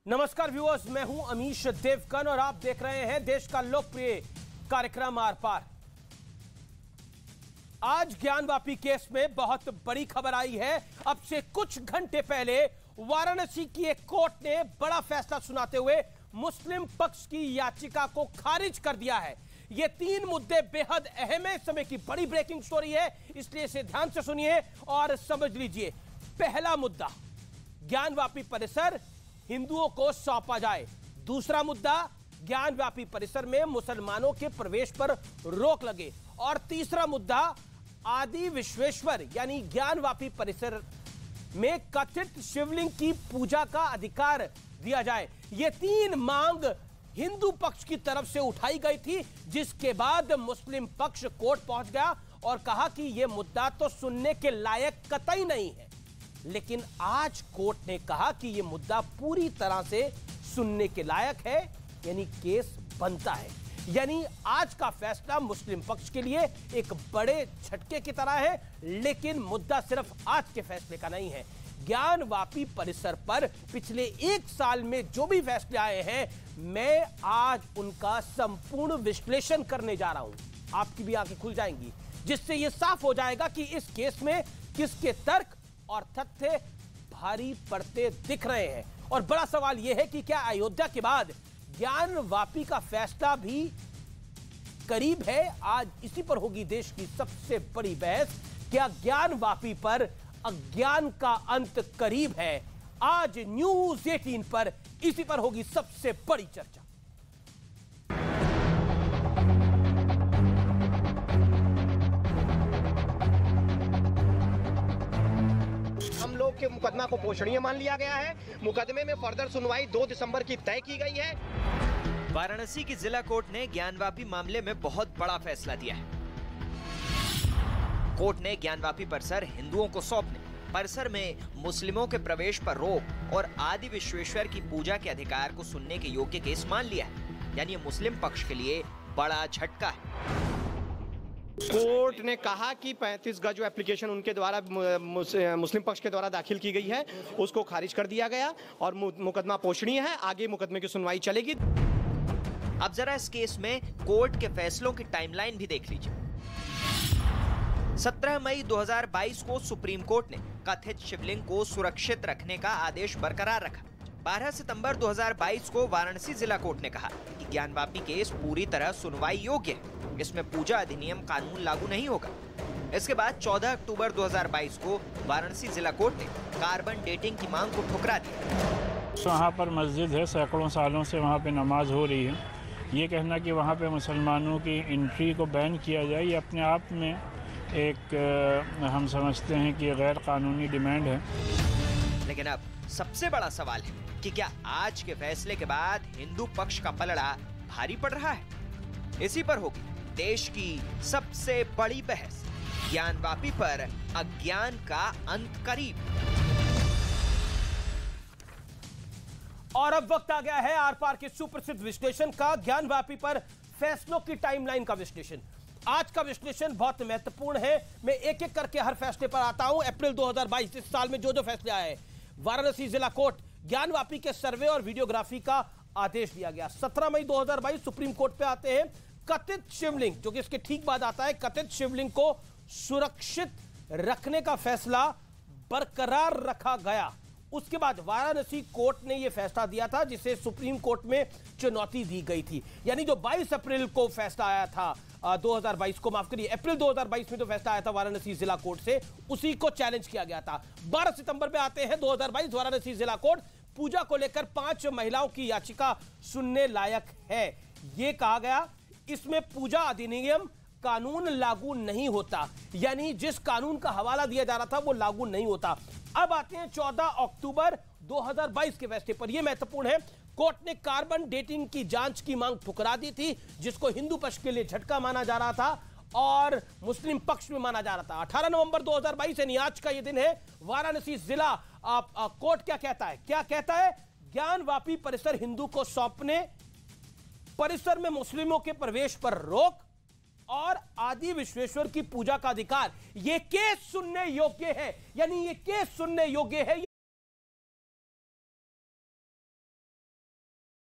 नमस्कार व्यूअर्स, मैं हूं अमीश देवकन और आप देख रहे हैं देश का लोकप्रिय कार्यक्रम आर पार। आज ज्ञानवापी केस में बहुत बड़ी खबर आई है। अब से कुछ घंटे पहले वाराणसी की एक कोर्ट ने बड़ा फैसला सुनाते हुए मुस्लिम पक्ष की याचिका को खारिज कर दिया है। ये तीन मुद्दे बेहद अहम है। समय की बड़ी ब्रेकिंग स्टोरी है, इसलिए इसे ध्यान से सुनिए और समझ लीजिए। पहला मुद्दा, ज्ञानवापी परिसर हिंदुओं को सौंपा जाए। दूसरा मुद्दा, ज्ञानवापी परिसर में मुसलमानों के प्रवेश पर रोक लगे। और तीसरा मुद्दा, आदि विश्वेश्वर यानी ज्ञानवापी परिसर में कथित शिवलिंग की पूजा का अधिकार दिया जाए। ये तीन मांग हिंदू पक्ष की तरफ से उठाई गई थी, जिसके बाद मुस्लिम पक्ष कोर्ट पहुंच गया और कहा कि यह मुद्दा तो सुनने के लायक कतई नहीं है। लेकिन आज कोर्ट ने कहा कि यह मुद्दा पूरी तरह से सुनने के लायक है, यानी केस बनता है। यानी आज का फैसला मुस्लिम पक्ष के लिए एक बड़े झटके की तरह है। लेकिन मुद्दा सिर्फ आज के फैसले का नहीं है। ज्ञानवापी परिसर पर पिछले एक साल में जो भी फैसले आए हैं, मैं आज उनका संपूर्ण विश्लेषण करने जा रहा हूं। आपकी भी आंखें खुल जाएंगी, जिससे यह साफ हो जाएगा कि इस केस में किसके तर्क और तथ्य भारी पड़ते दिख रहे हैं। और बड़ा सवाल यह है कि क्या अयोध्या के बाद ज्ञानवापी का फैसला भी करीब है? आज इसी पर होगी देश की सबसे बड़ी बहस। क्या ज्ञानवापी पर अज्ञान का अंत करीब है? आज न्यूज 18 पर इसी पर होगी सबसे बड़ी चर्चा। के मुकदमा को पोषणीय मान लिया गया है। मुकदमे में फर्दर सुनवाई 2 दिसंबर की तय की गई है। वाराणसी की जिला कोर्ट ने ज्ञानवापी मामले में बहुत बड़ा फैसला दिया है। कोर्ट ने ज्ञानवापी परिसर हिंदुओं को सौंपने, परिसर में मुस्लिमों के प्रवेश पर रोक और आदि विश्वेश्वर की पूजा के अधिकार को सुनने के योग्य केस मान लिया है। यानी मुस्लिम पक्ष के लिए बड़ा झटका है। कोर्ट ने कहा कि 35 गज जो एप्लीकेशन उनके द्वारा मुस्लिम पक्ष के द्वारा दाखिल की गई है, उसको खारिज कर दिया गया और मुकदमा पोषणीय है। आगे मुकदमे की सुनवाई चलेगी। अब जरा इस केस में कोर्ट के फैसलों की टाइमलाइन भी देख लीजिए। 17 मई 2022 को सुप्रीम कोर्ट ने कथित शिवलिंग को सुरक्षित रखने का आदेश बरकरार रखा। 12 सितंबर 2022 को वाराणसी जिला कोर्ट ने कहा कि ज्ञानवापी केस पूरी तरह सुनवाई योग्य है, इसमें पूजा अधिनियम कानून लागू नहीं होगा। इसके बाद 14 अक्टूबर 2022 को वाराणसी जिला कोर्ट ने कार्बन डेटिंग की मांग को ठुकरा दिया। वहाँ पर मस्जिद है, सैकड़ों सालों से वहाँ पे नमाज हो रही है। ये कहना कि वहाँ पे मुसलमानों की एंट्री को बैन किया जाए, ये अपने आप में एक हम समझते हैं कि गैर कानूनी डिमांड है। लेकिन अब सबसे बड़ा सवाल है कि क्या आज के फैसले के बाद हिंदू पक्ष का पलड़ा भारी पड़ रहा है? इसी पर होगी देश की सबसे बड़ी बहस। ज्ञानवापी पर अज्ञान का अंत करीब। और अब वक्त आ गया है आर पार के सुप्रसिद्ध विश्लेषण का, ज्ञानवापी पर फैसलों की टाइमलाइन का विश्लेषण। आज का विश्लेषण बहुत महत्वपूर्ण है। मैं एक एक करके हर फैसले पर आता हूं। अप्रैल 2022 इस साल में जो फैसले आए, वाराणसी जिला कोर्ट ज्ञानवापी के सर्वे और वीडियोग्राफी का आदेश दिया गया। 17 मई 2022 सुप्रीम कोर्ट पे आते हैं। कथित शिवलिंग, जो कि इसके ठीक बाद आता है, कथित शिवलिंग को सुरक्षित रखने का फैसला बरकरार रखा गया। उसके बाद वाराणसी कोर्ट ने यह फैसला दिया था, जिसे सुप्रीम कोर्ट में चुनौती दी गई थी। यानी जो 22 अप्रैल को फैसला आया था 2022 को, माफ करिए अप्रैल 2022 में जो फैसला आया था वाराणसी जिला कोर्ट से, उसी को चैलेंज किया गया था। 12 सितंबर में आते हैं 2022 वाराणसी जिला कोर्ट। पूजा को लेकर 5 महिलाओं की याचिका सुनने लायक है। यह कहा गया इसमें पूजा अधिनियम कानून लागू नहीं होता, यानी जिस कानून का हवाला दिया जा रहा था वो लागू नहीं होता। अब आते हैं 14 अक्टूबर 2022 के फैसले पर। यह महत्वपूर्ण है। कोर्ट ने कार्बन डेटिंग की जांच की मांग ठुकरा दी थी, जिसको हिंदू पक्ष के लिए झटका माना जा रहा था और मुस्लिम पक्ष में माना जा रहा था। 18 नवंबर 2022 यानी आज का यह दिन है। वाराणसी जिला कोर्ट क्या कहता है? क्या कहता है? ज्ञानवापी परिसर हिंदू को सौंपने, परिसर में मुस्लिमों के प्रवेश पर रोक और आदि विश्वेश्वर की पूजा का अधिकार, यह केस सुनने योग्य है। यानी यह केस सुनने योग्य है,